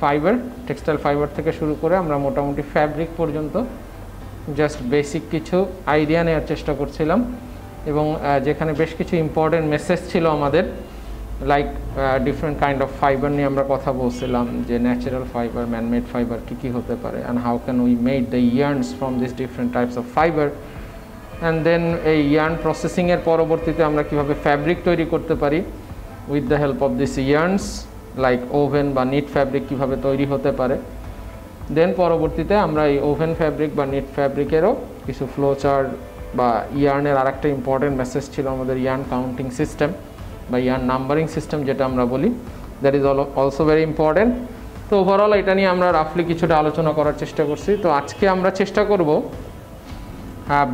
Fibre, textile fibre থেকে শুরু করে আমরা মোটামুটি ফ্যাব্রিক পর্যন্ত জাস্ট বেসিক কিছু আইডিয়া নেওয়ার চেষ্টা করছিলাম এবং যেখানে বেশ কিছু ইম্পর্টেন্ট মেসেজ ছিল আমাদের, like different kind of fiber নিয়ে আমরা কথা বলছিলাম, যে ন্যাচারাল ফাইবার, ম্যানমেড ফাইবার কী কী হতে পারে, and how can we made the yarns from this different types of fiber, and then এই ইয়ার্ন প্রসেসিংয়ের পরবর্তীতে আমরা কীভাবে ফ্যাব্রিক তৈরি করতে পারি with the help of this yarns, like woven বা নিট ফ্যাব্রিক কীভাবে তৈরি হতে পারে। দেন পরবর্তীতে আমরা এই ওভেন ফ্যাব্রিক বা নিট ফ্যাব্রিকেরও কিছু ফ্লো চার্ট বা ইয়ার্নের আরেকটা ইম্পর্টেন্ট মেসেজ ছিল আমাদের ইয়ার্ন কাউন্টিং সিস্টেম বা ইয়ার্ন নাম্বারিং সিস্টেম যেটা আমরা বলি, that is also very important. তো ওভারঅল এটা নিয়ে আমরা রাফলি কিছুটা আলোচনা করার চেষ্টা করছি। তো আজকে আমরা চেষ্টা করব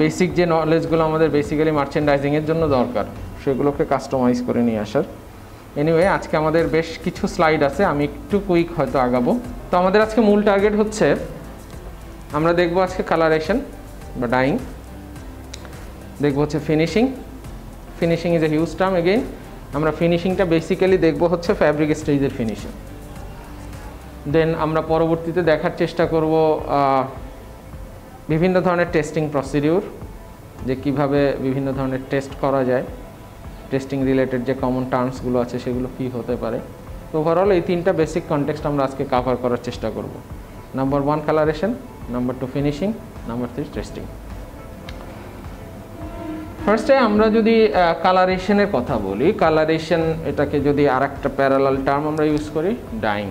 বেসিক যে নলেজগুলো আমাদের বেসিক্যালি মার্চেন্ডাইজিংয়ের জন্য দরকার সেগুলোকে কাস্টমাইজ করে নিয়ে আসার। এনিওয়ে আজকে আমাদের বেশ কিছু স্লাইড আছে, আমি একটু কুইক হয়তো আগাবো। তো আমাদের আজকে মূল টার্গেট হচ্ছে আমরা দেখব আজকে কালারেশন বা ডাইং, দেখব হচ্ছে finishing. Finishing is a huge term again. আমরা ফিনিশিংটা বেসিক্যালি দেখব হচ্ছে ফ্যাব্রিক স্টেজের ফিনিশিং। দেন আমরা পরবর্তীতে দেখার চেষ্টা করব বিভিন্ন ধরনের টেস্টিং প্রসিডিউর, যে কিভাবে বিভিন্ন ধরনের টেস্ট করা যায়, টেস্টিং রিলেটেড যে কমন টার্মসগুলো আছে সেগুলো কী হতে পারে। তো ওভারঅল এই তিনটা বেসিক কনটেক্সট আমরা আজকে কভার করার চেষ্টা করব। Number 1 colouration, number 2 finishing, number 3 testing. ফার্স্টে আমরা যদি কালারেশনের কথা বলি, কালারেশন এটাকে যদি আর একটা প্যারালাল টার্ম আমরা ইউজ করি, ডাইং।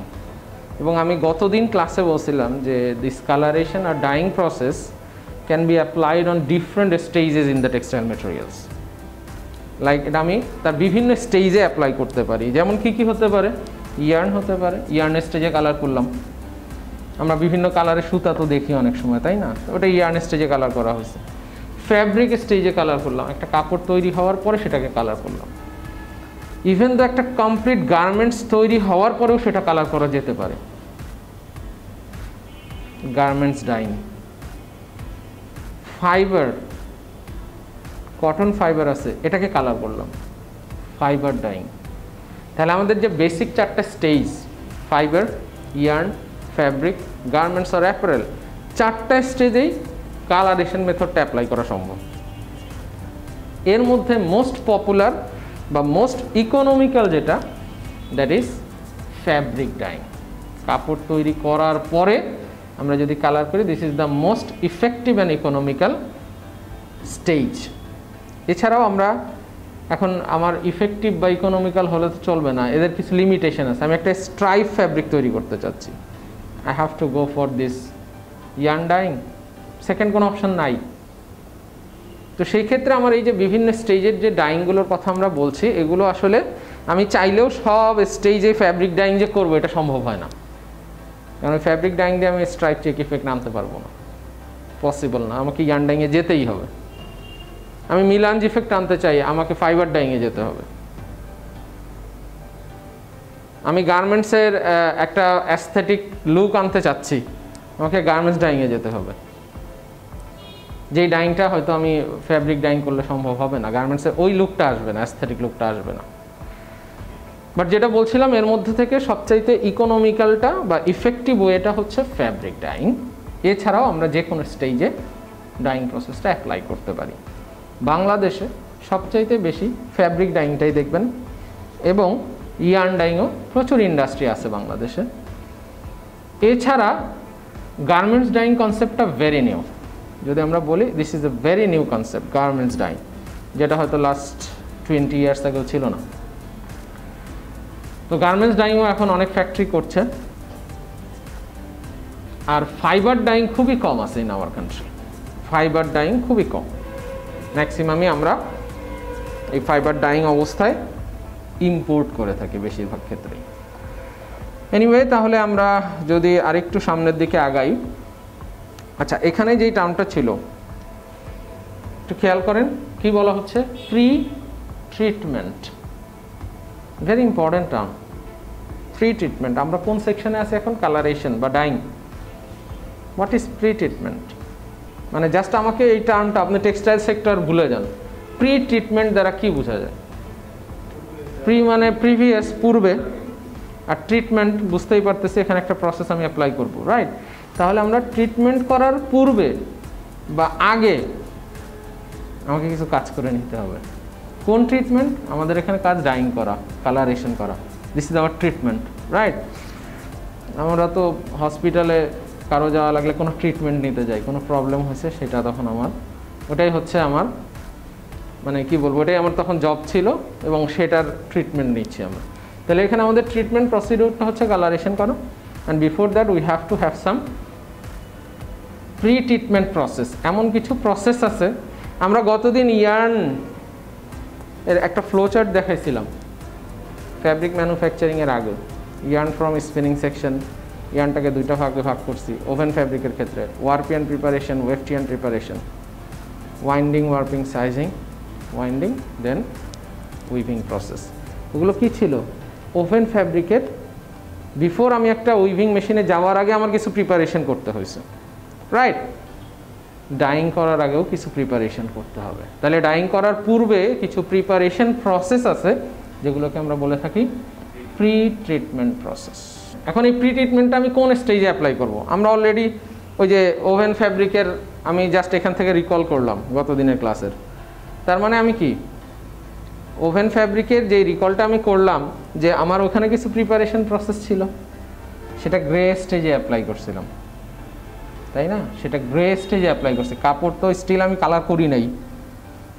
এবং আমি গতদিন ক্লাসে বলছিলাম যে this colouration R dyeing process can be applied on different stages in the textile materials. Like এটা আমি তার বিভিন্ন স্টেজে অ্যাপ্লাই করতে পারি। যেমন কী কী হতে পারে, ইয়ার্ন হতে পারে, ইয়ার্নের স্টেজে কালার করলাম। আমরা বিভিন্ন কালারের সুতা তো দেখি অনেক সময়, তাই না? ওটা ইয়ার্ন স্টেজে কালার করা হয়েছে। ফ্যাব্রিক স্টেজে কালার করলাম, একটা কাপড় তৈরি হওয়ার পরে সেটাকে কালার করলাম। ইভেন তো একটা কমপ্লিট গার্মেন্টস তৈরি হওয়ার পরেও সেটা কালার করা যেতে পারে, garments dyeing. Fibre, cotton fibre আছে, এটাকে কালার করলাম, ফাইবার ডাইং। তাহলে আমাদের যে বেসিক 4টা stage, fiber, yarn, fabric, garments আর অ্যাপারেল, 4টা স্টেজেই কালারেশন মেথডটা অ্যাপ্লাই করা সম্ভব। এর মধ্যে মোস্ট পপুলার বা মোস্ট ইকোনমিক্যাল যেটা, দ্যাট ইজ ফ্যাব্রিক ডাইং। কাপড় তৈরি করার পরে আমরা যদি কালার করি, this is the most effective and economical stage. এছাড়াও আমরা এখন আমার ইফেক্টিভ বা ইকোনমিক্যাল হলে তো চলবে না, এদের কিছু লিমিটেশন আছে। আমি একটা স্ট্রাইপ ফ্যাব্রিক তৈরি করতে চাচ্ছি, I have to go for this yarn dyeing, second কোনো অপশন নাই। তো সেই ক্ষেত্রে আমার এই যে বিভিন্ন স্টেজের যে ডাইংগুলোর কথা আমরা বলছি, এগুলো আসলে আমি চাইলেও সব স্টেজে ফ্যাব্রিক ডাইং যে করবো এটা সম্ভব হয় না, কারণ ফ্যাব্রিক ডাইং দিয়ে আমি স্ট্রাইপ চেক ইফেক্ট আনতে পারবো না, পসিবল না। আমাকে ইয়ার্ন ডাইংয়ে যেতেই হবে। আমি মিলাঞ্জ ইফেক্ট আনতে চাই, আমাকে ফাইবার ডাইংয়ে যেতে হবে। আমি গার্মেন্টসের একটা অ্যাস্থেটিক লুক আনতে চাচ্ছি, আমাকে গার্মেন্টস ডাইংয়ে যেতে হবে। যেই ডাইংটা হয়তো আমি ফ্যাব্রিক ডাইং করলে সম্ভব হবে না, গার্মেন্টসের ওই লুকটা আসবে না, অ্যাস্থেটিক লুকটা আসবে না। বাট যেটা বলছিলাম, এর মধ্যে থেকে সবচাইতে ইকোনমিক্যালটা বা ইফেক্টিভ ওয়েটা হচ্ছে ফ্যাব্রিক ডাইং। এছাড়াও আমরা যে কোনো স্টেজে ডাইং প্রসেসটা অ্যাপ্লাই করতে পারি। বাংলাদেশে সবচাইতে বেশি ফ্যাব্রিক ডাইংটাই দেখবেন, এবং ইয়ার্ন ডাইংও প্রচুর ইন্ডাস্ট্রি আছে বাংলাদেশে। এছাড়া গার্মেন্টস ডাইং কনসেপ্টটা ভেরি নিউ। যদি আমরা বলি this is a very new concept, garments dyeing, যেটা হয়তো লাস্ট 20 ইয়ার্স আগেও ছিল না। তো গার্মেন্টস ডাইংও এখন অনেক ফ্যাক্টরি করছে। আর ফাইবার ডাইং খুবই কম আছে in our country, fibre dyeing খুবই কম। ম্যাক্সিমামই আমরা এই ফাইবার ডাইং অবস্থায় ইম্পোর্ট করে থাকি বেশিরভাগ ক্ষেত্রে। এনিওয়ে, তাহলে আমরা যদি আরেকটু সামনের দিকে আগাই, আচ্ছা এখানে যেই টার্মটা ছিল একটু খেয়াল করেন, কি বলা হচ্ছে, pre treatment. Very important term, pre treatment. আমরা কোন সেকশনে আছি এখন, কালারেশন বা dyeing. What is pre treatment? মানে জাস্ট আমাকে এই টার্মটা, আপনি টেক্সটাইল সেক্টর ভুলে যান, প্রি ট্রিটমেন্ট দ্বারা কি বোঝা যায়? প্রি মানে প্রিভিয়াস, পূর্বে, আর ট্রিটমেন্ট বুঝতেই পারতেছি এখানে একটা প্রসেস আমি অ্যাপ্লাই করব, রাইট? তাহলে আমরা ট্রিটমেন্ট করার পূর্বে বা আগে আমাকে কিছু কাজ করে নিতে হবে। কোন ট্রিটমেন্ট? আমাদের এখানে কাজ ডাইং করা, কালারেশন করা। This is our treatment, right? আমরা তো হসপিটালে কারো যাওয়া লাগলে কোনো ট্রিটমেন্ট নিতে যাই, কোনো প্রবলেম হয়েছে সেটা তখন ওটাই হচ্ছে আমার মানে কি বলবো, ওটাই আমার তখন জব ছিল এবং সেটার ট্রিটমেন্ট নিচ্ছি আমরা। তাহলে এখানে আমাদের ট্রিটমেন্ট প্রসিডিউরটা হচ্ছে কালারেশন করা, and before that we have to have some pre treatment process. এমন কিছু প্রসেস আছে, আমরা গতদিন ইয়ার্ন এর একটা ফ্লো চার্ট দেখাইছিলাম ফ্যাব্রিক ম্যানুফ্যাকচারিংয়ের আগে। ইয়ার্ন ফ্রম স্পিনিং সেকশন, ইয়ার্নটাকে দুইটা ভাগে ভাগ করছি ওভেন ফ্যাব্রিকের ক্ষেত্রে, warp yarn preparation, weft yarn preparation, winding, warping, sizing, winding, then weaving process. ওগুলো কি ছিল? ওভেন ফ্যাব্রিকের বিফোর আমি একটা উইভিং মেশিনে যাওয়ার আগে আমার কিছু প্রিপারেশন করতে হয়েছে, রাইট? ডাইং করার আগেও কিছু প্রিপারেশন করতে হবে। তাহলে ডাইং করার পূর্বে কিছু প্রিপারেশন প্রসেস আছে যেগুলোকে আমরা বলে থাকি প্রি ট্রিটমেন্ট প্রসেস। এখন এই প্রি ট্রিটমেন্টটা আমি কোন স্টেজে অ্যাপ্লাই করব? আমরা অলরেডি ওই যে ওভেন ফ্যাব্রিকের আমি জাস্ট এখান থেকে রিকল করলাম গত দিনের ক্লাসের। তার মানে আমি কি ওভেন ফ্যাব্রিকের যে রিকলটা আমি করলাম যে আমার ওখানে কিছু প্রিপারেশন প্রসেস ছিল, সেটা গ্রে স্টেজে অ্যাপ্লাই করছিলাম, তাই না? সেটা গ্রে স্টেজে অ্যাপ্লাই করছি। কাপড় তো স্টিল আমি কালার করি নাই,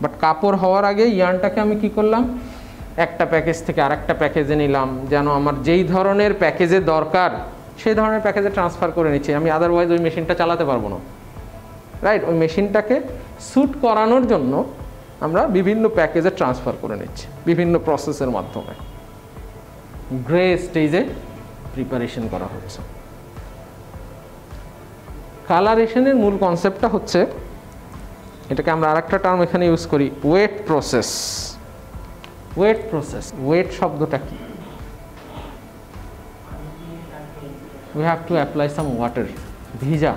বাট কাপড় হওয়ার আগে ইয়ার্নটাকে আমি কি করলাম, একটা প্যাকেজ থেকে আরেকটা প্যাকেজে নিলাম, যেন আমার যেই ধরনের প্যাকেজে দরকার সেই ধরনের প্যাকেজে ট্রান্সফার করে নিচ্ছি। আমি আদারওয়াইজ ওই মেশিনটা চালাতে পারবো না, রাইট? ওই মেশিনটাকে স্যুট করানোর জন্য আমরা বিভিন্ন প্যাকেজে ট্রান্সফার করে নিচ্ছি বিভিন্ন প্রসেসের মাধ্যমে। গ্রে স্টেজে প্রিপারেশন করা হচ্ছে। কালারেশনের মূল কনসেপ্টটা হচ্ছে, এটাকে আমরা আরেকটা টার্ম এখানে ইউজ করি, wet process. Wet process, wet শব্দটা কি? We have to apply some water, ভিজা,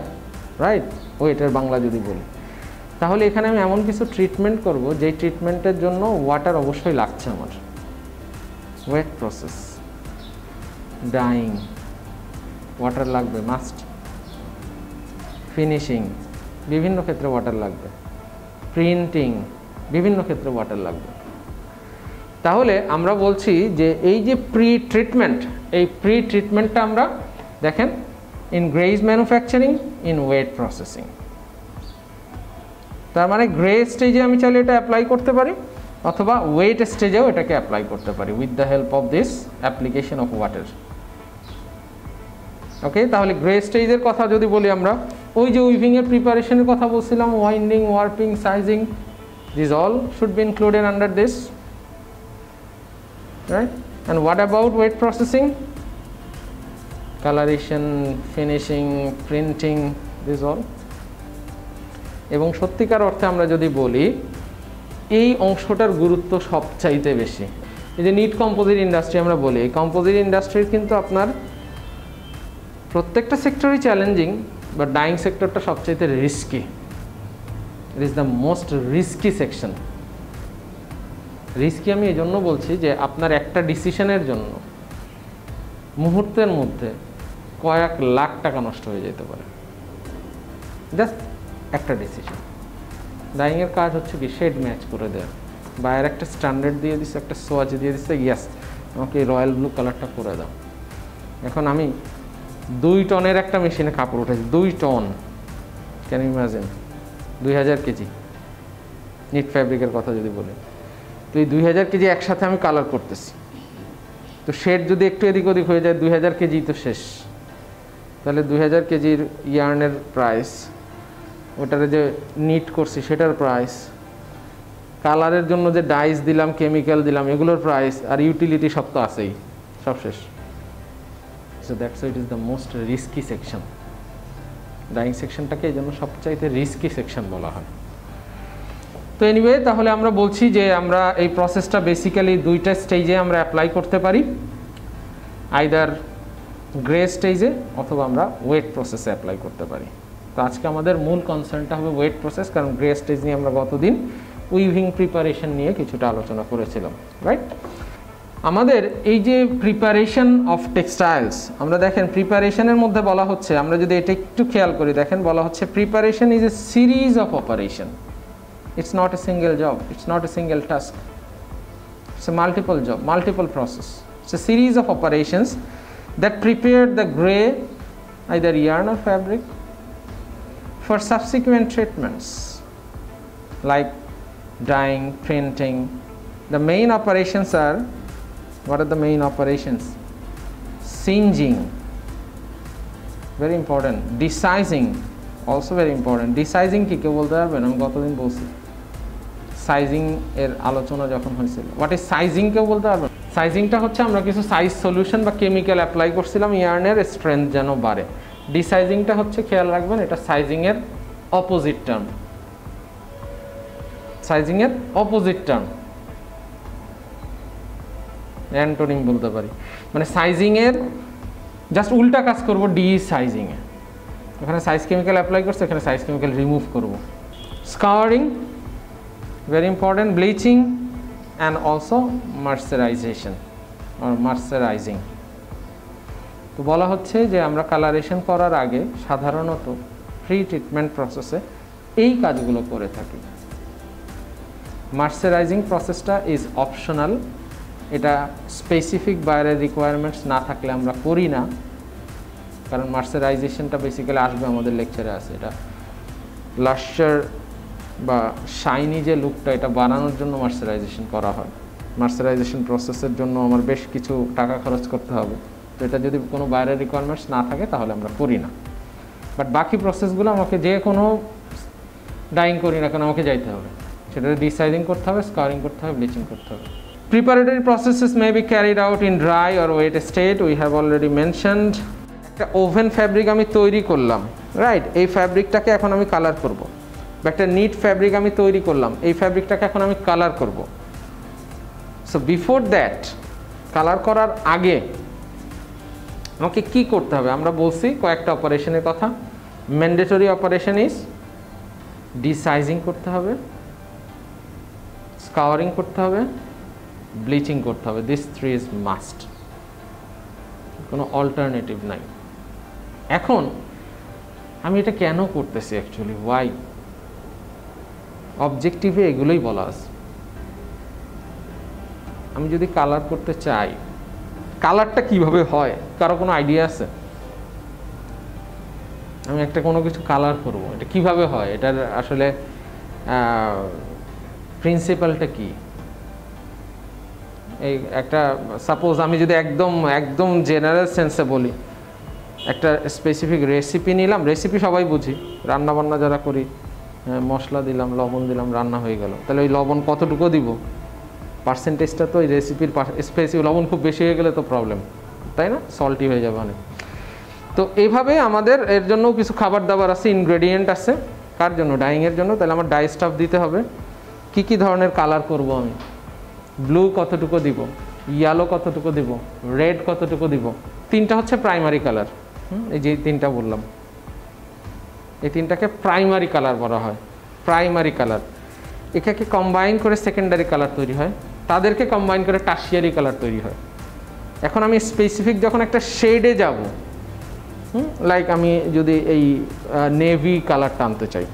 রাইট? ওয়েটের বাংলা যদি বলি, তাহলে এখানে আমি এমন কিছু ট্রিটমেন্ট করব যেই ট্রিটমেন্টের জন্য ওয়াটার অবশ্যই লাগছে আমার। ওয়েট প্রসেস, ডাইং, ওয়াটার লাগবে মাস্ট। ফিনিশিং, বিভিন্ন ক্ষেত্রে ওয়াটার লাগবে। প্রিন্টিং, বিভিন্ন ক্ষেত্রে ওয়াটার লাগবে। তাহলে আমরা বলছি যে এই যে প্রি ট্রিটমেন্ট, এই প্রি ট্রিটমেন্টটা আমরা দেখেন in grace manufacturing, in weight processing. তার মানে গ্রে স্টেজে আমি চাইলে এটা অ্যাপ্লাই করতে পারি, অথবা ওয়েট স্টেজেও এটাকে অ্যাপ্লাই করতে পারি with the help of this application of water. Okay, তাহলে গ্রে স্টেজের কথা যদি বলি আমরা, ওই যে উইভিংয়ের প্রিপারেশনের কথা বলছিলাম, winding, warping, sizing, this all should be included under this, right? And what about weight processing? Coloration, finishing, printing, this all. এবং সত্যিকার অর্থে আমরা যদি বলি এই অংশটার গুরুত্ব সবচাইতে বেশি। এই যে নিট কম্পোজিট ইন্ডাস্ট্রি আমরা বলি, এই কম্পোজিট ইন্ডাস্ট্রির কিন্তু আপনার প্রত্যেকটা সেক্টরই চ্যালেঞ্জিং, বাট ডাইং সেক্টরটা সবচাইতে risky. It is the most risky section. Risky আমি এই জন্য বলছি যে আপনার একটা ডিসিশনের জন্য মুহূর্তের মধ্যে কয়েক লাখ টাকা নষ্ট হয়ে যেতে পারে, জাস্ট একটা ডিসিশন। ডাইংয়ের কাজ হচ্ছে কি শেড ম্যাচ করে দেওয়া, বাইরের একটা স্ট্যান্ডার্ড দিয়ে দিচ্ছে, একটা সোয়াচ দিয়ে দিচ্ছে, ইয়াস আমাকে এই রয়্যাল ব্লু কালারটা করে দাও। এখন আমি 2 টনের একটা মেশিনে কাপড় উঠেছি, 2 ton, can you imagine? 2000 KG knit ফ্যাব্রিকের কথা যদি বলি, তো এই 2000 কেজি একসাথে আমি কালার করতেছি, তো শেড যদি একটু এদিক ওদিক হয়ে যায় 2000 কেজি তো শেষ। তাহলে 2000 কেজির ইয়ার্নের প্রাইস, ওটারে যে নিট করছি সেটার প্রাইস, কালারের জন্য যে ডাইস দিলাম, কেমিক্যাল দিলাম, এগুলোর প্রাইস, আর ইউটিলিটি সব তো আছেই, সব শেষ। So that's it is the most risky section. Dyeing সেকশনটাকে এই জন্য সবচাইতে রিস্কি সেকশন বলা হয়। তো এনিওয়ে, তাহলে আমরা বলছি যে আমরা এই প্রসেসটা বেসিক্যালি 2টা স্টেজে আমরা অ্যাপ্লাই করতে পারি, আইদার গ্রে স্টেজে অথবা আমরা ওয়েট প্রসেসে অ্যাপ্লাই করতে পারি। তো আজকে আমাদের মূল কনসার্নটা হবে ওয়েট প্রসেস, কারণ গ্রে স্টেজ নিয়ে আমরা গতদিন উইভিং প্রিপারেশন নিয়ে কিছুটা আলোচনা করেছিলাম, রাইট? আমাদের এই যে প্রিপারেশন অফ টেক্সটাইলস, আমরা দেখেন প্রিপারেশনের মধ্যে বলা হচ্ছে, আমরা যদি এটা একটু খেয়াল করি, দেখেন বলা হচ্ছে preparation is a series of operation, it's not a single job, it's not a single task, it's a multiple job, multiple process, it's a series of operations that prepare the grey either yarn or fabric for subsequent treatments like dyeing, printing. The main operations are, what are the main operations? Singeing, very important. Desizing, also very important. Desizing কি কেউ বলতে পারবেন? আমি গতদিন বলছি sizing এর আলোচনা যখন হয়েছিল। হোয়াট ইজ সাইজিং কেউ বলতে পারবেন? সাইজিংটা হচ্ছে আমরা কিছু সাইজ সলিউশন বা কেমিক্যাল অ্যাপ্লাই করছিলাম ইয়ার্নের স্ট্রেংথ যেন বাড়ে। ডিসাইজিংটা হচ্ছে, খেয়াল রাখবেন, এটা সাইজিং এর অপোজিট টার্ম, সাইজিং এর অপোজিট টার্ম, অ্যান্টোনিম বলতে পারি। মানে সাইজিং এর জাস্ট উল্টা কাজ করব ডিসাইজিং এ। এখানে সাইজ কেমিক্যাল অ্যাপ্লাই করছে, এখানে সাইজ কেমিক্যাল রিমুভ করব। স্কাউরিং, very important, bleaching and also moisturization or moisturizing. তো বলা হচ্ছে যে আমরা কালারেশন করার আগে সাধারণত প্রি ট্রিটমেন্ট প্রসেসে এই কাজগুলো করে থাকি। ময়েশ্চারাইজিং প্রসেসটা ইজ অপশনাল, এটা স্পেসিফিক বাইরের রিকোয়ারমেন্টস না থাকলে আমরা করি না, কারণ ময়েশ্চারাইজেশনটা বেসিক্যালি আসবে আমাদের লেকচারে আছে। এটা লাস্টার বা শাইনি যে লুকটা, এটা বানানোর জন্য ময়েশ্চারাইজেশন করা হয়। ময়েশ্চারাইজেশন প্রসেসের জন্য আমার বেশ কিছু টাকা খরচ করতে হবে, তো এটা যদি কোনো বাইরের রিকোয়ারমেন্টস না থাকে তাহলে আমরা করি না। বাট বাকি প্রসেসগুলো আমাকে যে কোনো ডাইং করি না কেন আমাকে যাইতে হবে, সেটা ডিসাইজিং করতে হবে, স্কারিং করতে হবে, ব্লিচিং করতে হবে। Preparatory processes may be carried out in dry or wet state, we have already mentioned. একটা ওভেন ফ্যাব্রিক আমি তৈরি করলাম, রাইট? এই ফ্যাব্রিকটাকে এখন আমি কালার করব। বা একটা নিট ফ্যাব্রিক আমি তৈরি করলাম, এই ফ্যাব্রিকটাকে এখন আমি কালার করব। সো বিফোর দ্যাট, কালার করার আগে আমাকে কি করতে হবে? আমরা বলছি কয়েকটা অপারেশনের কথা। ম্যান্ডেটরি অপারেশন ইজ ডিসাইজিং করতে হবে, স্কাওয়ারিং করতে হবে, ব্লিচিং করতে হবে। দিস থ্রি ইজ মাস্ট, কোনো অল্টারনেটিভ নাই। এখন আমি এটা কেন করতেছি অ্যাকচুয়ালি, ওয়াই? অবজেক্টিভে এগুলোই বলা আছে। আমি যদি কালার করতে চাই, কালারটা কিভাবে হয় কারো কোনো আইডিয়া আছে? আমি একটা কোনো কিছু কালার করব, এটা কিভাবে হয়? এটার আসলে প্রিন্সিপালটা কি? এই একটা সাপোজ আমি যদি একদম জেনারেল সেন্সে বলি, একটা স্পেসিফিক রেসিপি নিলাম, রেসিপি সবাই বুঝি, রান্নাবান্না যারা করি, মশলা দিলাম, লবণ দিলাম, রান্না হয়ে গেল। তাহলে ওই লবণ কতটুকু দিব? পার্সেন্টেজটা তো ওই রেসিপির স্পেসিফিক, লবণ খুব বেশি হয়ে গেলে তো প্রবলেম, তাই না? সল্টি হয়ে যাবে অনেক। তো এইভাবে আমাদের এর জন্যও কিছু খাবার দাবার আছে, ইনগ্রেডিয়েন্ট আছে। কার জন্য? ডাইংয়ের জন্য। তাহলে আমার ডাই স্টাফ দিতে হবে। কি কি ধরনের কালার করব আমি? ব্লু কতটুকু দিব, ইয়েলো কতটুকু দিব, রেড কতটুকু দিব। তিনটা হচ্ছে প্রাইমারি কালার। এই যে তিনটা বললাম, এই তিনটাকে প্রাইমারি কালার বলা হয়। প্রাইমারি কালার, এটাকে কম্বাইন করে সেকেন্ডারি কালার তৈরি হয়, তাদেরকে কম্বাইন করে টার্সিয়ারি কালার তৈরি হয়। এখন আমি স্পেসিফিক যখন একটা শেডে যাব, লাইক আমি যদি এই নেভি কালারটা আনতে চাই,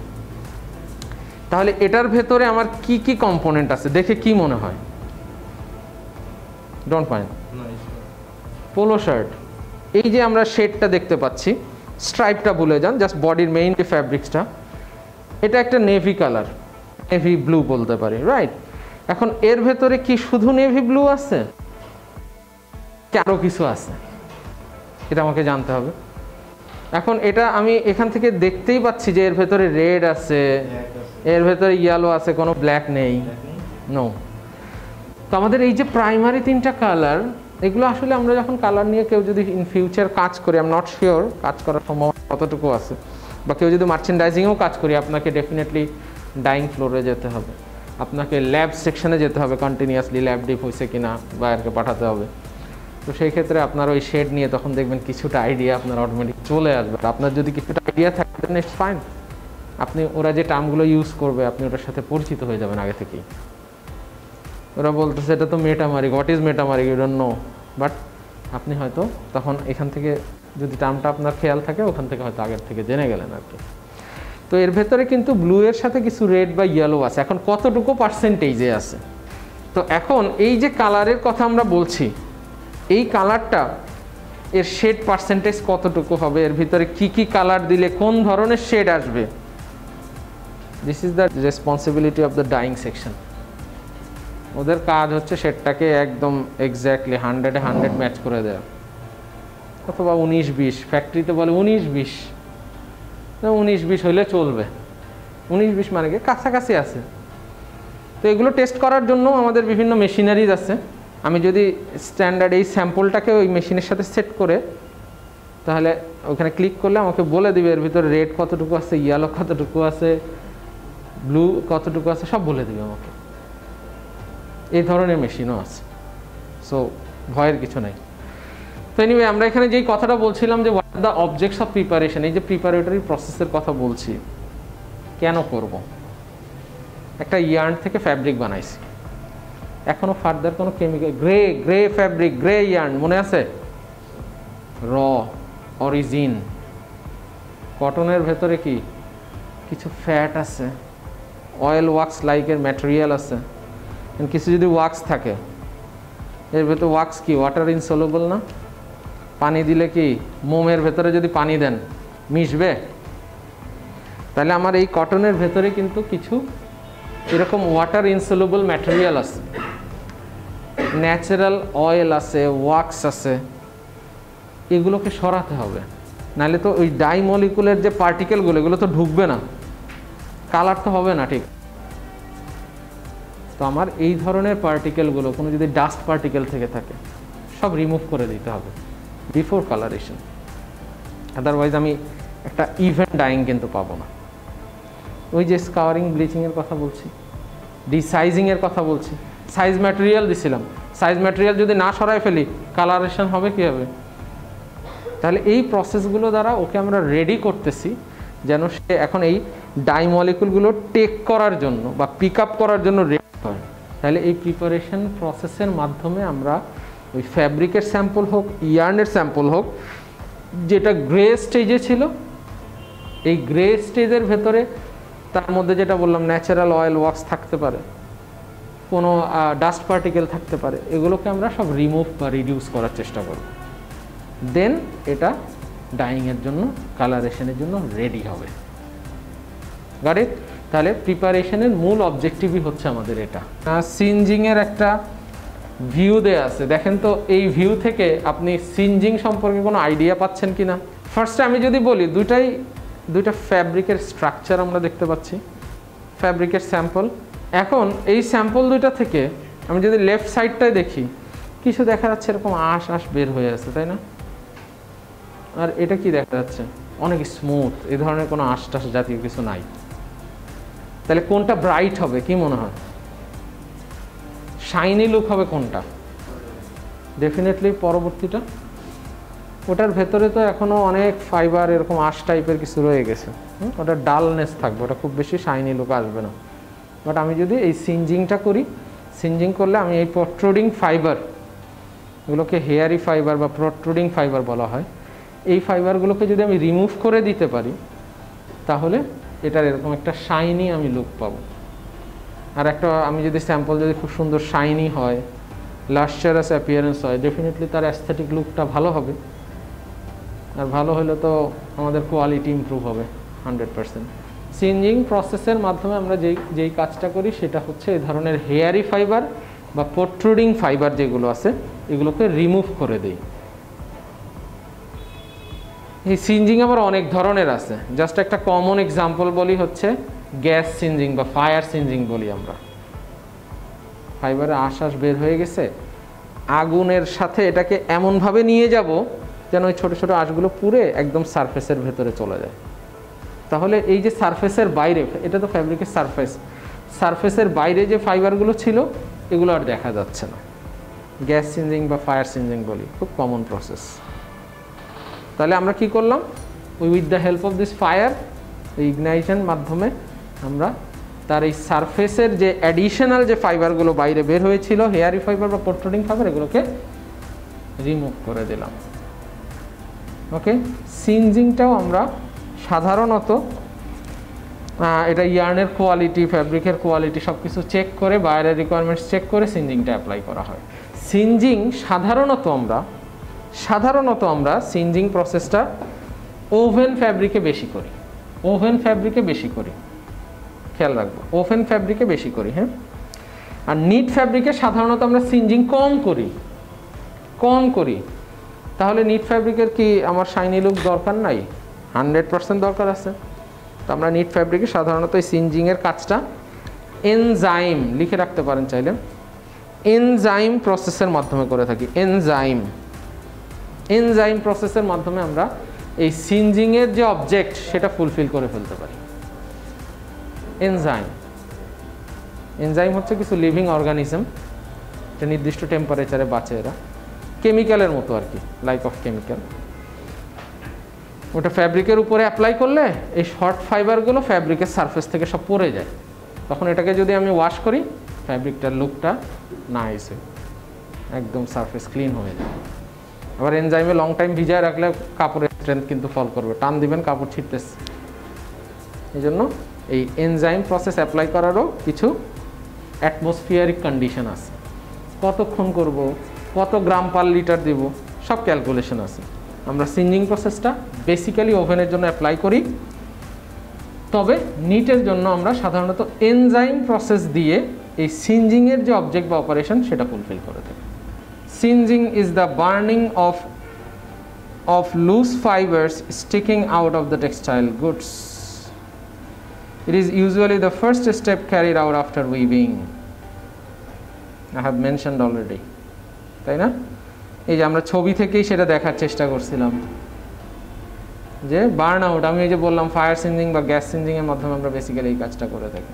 তাহলে এটার ভেতরে আমার কি কি কম্পোনেন্ট আছে দেখে কি মনে হয়? Don't mind. পোলো শার্ট, এই যে আমরা শেডটা দেখতে পাচ্ছি, স্ট্রাইপটা ভুলে যান, জাস্ট বডির মেইন যে ফ্যাব্রিক্সটা, এটা একটা নেভি কালার, নেভি ব্লু বলতে পারি, রাইট? এখন এর ভেতরে কি শুধু নেভি ব্লু আছে? আরো কিছু আছে, এটা আমাকে জানতে হবে। এখন এটা আমি এখান থেকে দেখতেই পাচ্ছি যে এর ভেতরে রেড আছে, এর ভেতরে ইয়েলো আছে, কোনো ব্ল্যাক নেই, নো। তো আমাদের এই যে প্রাইমারি তিনটা কালার, এগুলো আসলে আমরা যখন কালার নিয়ে কেউ যদি ইন ফিউচার কাজ করি, আই এম নট শিওর কাজ করার সম্ভাবনা কতটুকু আছে, বা কেউ যদি মার্চেন্ডাইজিংয়েও কাজ করি, আপনাকে ডেফিনেটলি ডাইং ফ্লোরে যেতে হবে, আপনাকে ল্যাব সেকশনে যেতে হবে, কন্টিনিউয়াসলি ল্যাব ডিপ হয়েছে কিনা বাইরকে পাঠাতে হবে। তো সেই ক্ষেত্রে আপনার ওই শেড নিয়ে তখন দেখবেন কিছুটা আইডিয়া আপনার অটোমেটিক চলে আসবে। আপনার যদি কিছুটা আইডিয়া থাকে দেন ইটস ফাইন, আপনি ওরা যে টার্মগুলো ইউজ করবে আপনি ওটার সাথে পরিচিত হয়ে যাবেন আগে থেকেই। ওরা বলতেছে এটা তো metameric, what is metameric, you don't know, but আপনি হয়তো তখন এখান থেকে যদি টার্মটা আপনার খেয়াল থাকে ওখান থেকে হয়তো আগের থেকে জেনে গেলেন আর কি। তো এর ভেতরে কিন্তু ব্লু এর সাথে কিছু রেড বা ইয়েলো আছে। এখন কতটুকু পার্সেন্টেজে আছে, তো এখন এই যে কালারের কথা আমরা বলছি, এই কালারটা এর শেড পার্সেন্টেজ কতটুকু হবে, এর ভিতরে কি কি কালার দিলে কোন ধরনের শেড আসবে, this is the responsibility of the dyeing section. ওদের কাজ হচ্ছে শেডটাকে একদম এক্স্যাক্টলি 100-এ 100 ম্যাচ করে দেওয়া, অথবা 19-20, ফ্যাক্টরিতে বলে 19-20, 19-20 হইলে চলবে, 19-20 মানে কি কাছাকাছি আছে। তো এগুলো টেস্ট করার জন্য আমাদের বিভিন্ন মেশিনারিজ আছে। আমি যদি স্ট্যান্ডার্ড এই স্যাম্পলটাকে ওই মেশিনের সাথে সেট করে, তাহলে ওখানে ক্লিক করলে আমাকে বলে দিবে এর ভিতরে রেড কতটুকু আছে, ইয়েলো কতটুকু আছে, ব্লু কতটুকু আছে, সব বলে দিবে আমাকে। এই ধরনের মেশিনও আছে, সো ভয়ের কিছু নাই। তো এনিওয়ে, আমরা এখানে যেই কথাটা বলছিলাম যে what the objects of preparation, এই যে প্রিপারেটরি প্রসেসের কথা বলছি, কেন করব? একটা ইয়ার্ন থেকে ফ্যাব্রিক বানাইছি, এখনো ফার্দার কোনো chemical, grey fabric, grey yarn মনে আছে, র অরিজিন। কটনের ভেতরে কি কিছু ফ্যাট আছে, অয়েল ওয়াক্স লাইকের ম্যাটেরিয়াল আছে, কিছু যদি ওয়াক্স থাকে, এর ভেতর ওয়াক্স কি ওয়াটার ইনসলুবল না? পানি দিলে কি, মোমের ভেতরে যদি পানি দেন মিশবে? তাহলে আমার এই কটনের ভেতরে কিন্তু কিছু এরকম ওয়াটার ইনসলুবল ম্যাটেরিয়াল আছে, ন্যাচারাল অয়েল আছে, ওয়াক্স আছে, এগুলোকে সরাতে হবে, নাহলে তো ওই ডাই মলিকুলের যে পার্টিকেলগুলো এগুলো তো ঢুকবে না, কালার তো হবে না ঠিক। তো আমার এই ধরনের পার্টিকেলগুলো কোনো যদি ডাস্ট পার্টিকেল থেকে থাকে সব রিমুভ করে দিতে হবে বিফোর কালারেশন, আদারওয়াইজ আমি একটা ইভেন ডাইং কিন্তু পাবো না। ওই যে স্কাওয়ারিং ব্লিচিংয়ের কথা বলছি, ডিসাইজিংয়ের কথা বলছি, সাইজ ম্যাটেরিয়াল দিছিলাম, সাইজ ম্যাটেরিয়াল যদি না সরাই ফেলি কালারেশন হবে কীভাবে? তাহলে এই প্রসেসগুলো দ্বারা ওকে আমরা রেডি করতেছি যেন সে এখন এই ডাই মলিকুলগুলো টেক করার জন্য বা পিক আপ করার জন্য রেডি হয়। তাহলে এই প্রিপারেশন প্রসেসের মাধ্যমে আমরা ওই ফ্যাব্রিকের স্যাম্পল হোক, ইয়ার্নের স্যাম্পল হোক, যেটা গ্রে স্টেজে ছিল, এই গ্রে স্টেজের ভেতরে তার মধ্যে যেটা বললাম ন্যাচারাল অয়েল ওয়াক্স থাকতে পারে, কোনো ডাস্ট পার্টিকেল থাকতে পারে, এগুলোকে আমরা সব রিমুভ বা রিডিউস করার চেষ্টা করব। দেন এটা ডাইংয়ের জন্য, কালারেশনের জন্য রেডি হবে। Got it? তাহলে প্রিপারেশনের মূল অবজেক্টিভই হচ্ছে আমাদের এটা। সিনজিংয়ের একটা ভিউ দেয়া আছে, দেখেন তো এই ভিউ থেকে আপনি সিনজিং সম্পর্কে কোনো আইডিয়া পাচ্ছেন কি না? ফার্স্টে আমি যদি বলি, দুইটা ফ্যাব্রিকের স্ট্রাকচার আমরা দেখতে পাচ্ছি, ফ্যাব্রিকের স্যাম্পল। এখন এই স্যাম্পল দুইটা থেকে আমি যদি লেফট সাইডটায় দেখি, কিছু দেখা যাচ্ছে এরকম আঁশ বের হয়ে আছে, তাই না? আর এটা কি দেখা যাচ্ছে? অনেক স্মুথ, এই ধরনের কোনো আঁশ জাতীয় কিছু নাই। তাহলে কোনটা ব্রাইট হবে কি মনে হয়? শাইনি লুক হবে কোনটা? ডেফিনেটলি পরবর্তীটা। ওটার ভেতরে তো এখনও অনেক ফাইবার এরকম আঁশ টাইপের কিছু রয়ে গেছে, ওটা ডালনেস থাকবে, ওটা খুব বেশি শাইনি লুক আসবে না। বাট আমি যদি এই সিনজিংটা করি, সিনজিং করলে আমি এই প্রট্রুডিং ফাইবার, এগুলোকে হেয়ারি ফাইবার বা প্রট্রুডিং ফাইবার বলা হয়, এই ফাইবারগুলোকে যদি আমি রিমুভ করে দিতে পারি, তাহলে এটার এরকম একটা শাইনি আমি লুক পাবো। আর একটা আমি যদি স্যাম্পল যদি খুব সুন্দর শাইনি হয়, লাস্টারাস অ্যাপিয়ারেন্স হয়, ডেফিনেটলি তার অ্যাস্থেটিক লুকটা ভালো হবে। আর ভালো হলে তো আমাদের কোয়ালিটি ইমপ্রুভ হবে 100%। সিনজিং প্রসেসের মাধ্যমে আমরা যেই কাজটা করি সেটা হচ্ছে এই ধরনের হেয়ারি ফাইবার বা প্রট্রুডিং ফাইবার যেগুলো আছে এগুলোকে রিমুভ করে দেই। এই সিনজিং আবার অনেক ধরনের আছে, জাস্ট একটা কমন এক্সাম্পল বলি হচ্ছে গ্যাস সিনজিং বা ফায়ার সিনজিং বলি আমরা। ফাইবারে আঁশ বের হয়ে গেছে, আগুনের সাথে এটাকে এমনভাবে নিয়ে যাব যেন ওই ছোটো ছোটো আঁশগুলো পুড়ে একদম সারফেসের ভেতরে চলে যায়। তাহলে এই যে সারফেসের বাইরে, এটা তো ফ্যাব্রিকের সারফেসের বাইরে যে ফাইবারগুলো ছিল এগুলো আর দেখা যাচ্ছে না। গ্যাস সিনজিং বা ফায়ার সিনজিং বলি, খুব কমন প্রসেস। তাহলে আমরা কি করলাম? With the help of this fire, এই ইগনাইশন মাধ্যমে আমরা তার এই সারফেসের যে অ্যাডিশনাল যে ফাইবারগুলো বাইরে বের হয়েছিল, হেয়ারি ফাইবার বা প্রোট্রুডিং ফাইবার, এগুলোকে রিমুভ করে দিলাম। ওকে, সিনজিংটাও আমরা সাধারণত এটা ইয়ার্নের কোয়ালিটি, ফ্যাব্রিকের কোয়ালিটি সব কিছু চেক করে, বাইরের রিকোয়ারমেন্টস চেক করে সিনজিংটা অ্যাপ্লাই করা হয়। সিনজিং সাধারণত আমরা সিনজিং প্রসেসটা ওভেন ফ্যাব্রিকে বেশি করি, খেয়াল রাখবো, ওভেন ফ্যাব্রিকে বেশি করি। হ্যাঁ, আর নিট ফ্যাব্রিকে সাধারণত আমরা সিনজিং কম করি। তাহলে নিট ফ্যাব্রিকের কি আমার শাইনি লুক দরকার নাই? 100% দরকার আছে। তো আমরা নিট ফ্যাব্রিকে সাধারণত এই সিনজিংয়ের কাজটা এনজাইম, লিখে রাখতে পারেন চাইলে, এনজাইম প্রসেসের মাধ্যমে করে থাকি। এনজাইম প্রসেসের মাধ্যমে আমরা এই সিনজিংয়ের যে অবজেক্ট সেটা ফুলফিল করে ফেলতে পারি। এনজাইম হচ্ছে কিছু লিভিং অর্গানিজম, একটা নির্দিষ্ট টেম্পারেচারে বাঁচে এরা, কেমিক্যালের মতো আর কি, লাইক অফ কেমিক্যাল। ওটা ফ্যাব্রিকের উপরে অ্যাপ্লাই করলে এই শর্ট ফাইবারগুলো ফ্যাব্রিকের সারফেস থেকে সব পড়ে যায়। তখন এটাকে যদি আমি ওয়াশ করি, ফ্যাব্রিকটার লুকটা নাইস, একদম সারফেস ক্লিন হয়ে যায়। আবার এনজাইমে লং টাইম ভিজায় রাখলে কাপড়ের স্ট্রেংথ কিন্তু ফল করবে, টান দিবেন কাপড় ছিটতেছে। এই জন্য এই এনজাইম প্রসেস অ্যাপ্লাই করারও কিছু অ্যাটমসফিয়ারিক কন্ডিশন আছে, কতক্ষণ করব, কত গ্রাম পার লিটার দিব, সব ক্যালকুলেশন আছে। আমরা সিনজিং প্রসেসটা বেসিক্যালি ওভেনের জন্য অ্যাপ্লাই করি, তবে নিটের জন্য আমরা সাধারণত এনজাইম প্রসেস দিয়ে এই সিনজিংয়ের যে অবজেক্ট বা অপারেশন সেটা ফুলফিল করে থাকি। Singeing is the burning of loose fibers sticking out of the textile goods. It is usually the first step carried out after weaving. I have mentioned already, তাই না? এই যে আমরা ছবি থেকেই সেটা দেখার চেষ্টা করছিলাম যে বার্ন আউট, আমি এই যে বললাম ফায়ার সিনজিং বা গ্যাস সিনজিংয়ের মাধ্যমে আমরা বেসিক্যালি এই কাজটা করে থাকি।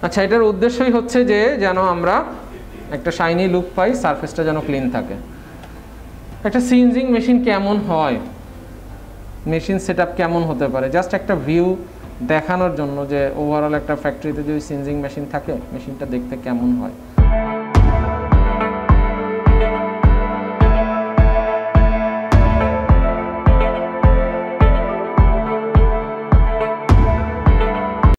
আচ্ছা, এটার উদ্দেশ্যই হচ্ছে যে যেন আমরা একটা শাইনি লুক পাই, সারফেসটা যেন ক্লিন থাকে। একটা সিনজিং মেশিন কেমন হয়, মেশিন সেটআপ কেমন হতে পারে, জাস্ট একটা ভিউ দেখানোর জন্য যে ওভারঅল একটা ফ্যাক্টরিতে যদি সিনজিং মেশিন থাকে মেশিনটা দেখতে কেমন হয়।